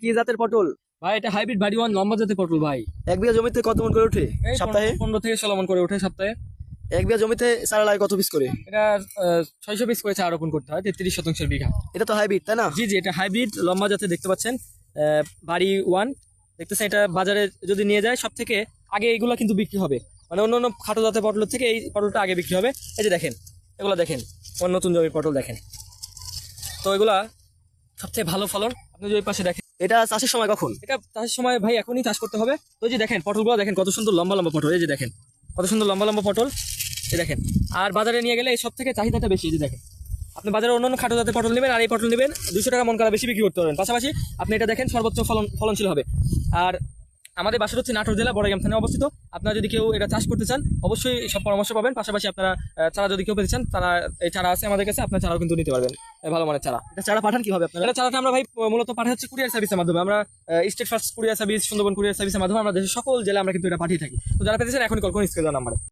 কি জাতের পটল? ভাই এটা হাইব্রিড বাড়ি ওয়ান লম্বা জাতের পটল ভাই। 1 বিঘা জমিতে কত মন করে ওঠে এই সপ্তাহে? 15 থেকে 16 মন করে ওঠে সপ্তাহে। 1 বিঘা জমিতে চারা লাগে কত পিস করে? এটা 600 পিস করে চারা রোপণ করতে হয় 33 শতাংশের বিঘা। এটা তো হাইব্রিড তাই না? জি জি, এটা হাইব্রিড লম্বা জাতের দেখতে পাচ্ছেন, বাড়ি ওয়ান দেখতেছেন। এটা বাজারে যদি নিয়ে যায় সব থেকে আগে এগুলা কিন্তু বিক্রি হবে, মানে অন্য অন্য খাটো জাতের পটলের থেকে এই পটলটা আগে বিক্রি হবে। এই যে দেখেন এগুলা দেখেন, অন্য নতুন জমির পটল দেখেন, তো এগুলা সবচেয়ে ভালো ফলন। আপনি যদি পাশে দেখেন, এটা চাষের সময় কখন? এটা চাষের সময় ভাই এখনই চাষ করতে হবে। তো এই যে দেখেন পটলগুলো দেখেন কত সুন্দর লম্বা লম্বা পটল, এই যে দেখেন কত সুন্দর লম্বা লম্বা পটল, এই দেখেন। আর বাজারে নিয়ে গেলে এই সব থেকে চাহিদাটা বেশি। এই যে দেখেন, আপনি বাজারে অন্যান্য খাটো জাতের পটল নেবেন আর এই পটল নেবেন 200 টাকা মন করা বেশি বিক্রি করতে পারবেন। পাশাপাশি আপনি এটা দেখেন সর্বোচ্চ ফলনশীল হবে। আর আমাদের বাসা হচ্ছে নাটোর জেলা বড়গ্রাম থানায় অবস্থিত। আপনারা যদি কেউ এটা চাষ করতে চান অবশ্যই সব পরামর্শ পাবেন। পাশাপাশি আপনারা চারা যদি কেউ পেতে চান, তারা এই চারা আছে আমাদের কাছে, আপনার চারাও কিন্তু নিতে পারবেন, ভালো মানের চারা। এটা চারা পাঠান কিভাবে আপনারা? এটা চারাটা আমরা ভাই মূলত পাঠাই হচ্ছে কুরিয়ার সার্ভিসের মাধ্যমে। আমরা state first courier service, Sundarban courier সার্ভিসের মাধ্যমে আমরা দেশের সকল জেলায় আমরা কিন্তু এটা পাঠিয়ে থাকি। তো যারা পেতে চান এখনই কল করুন স্ক্রিনে দেওয়া নাম্বারে।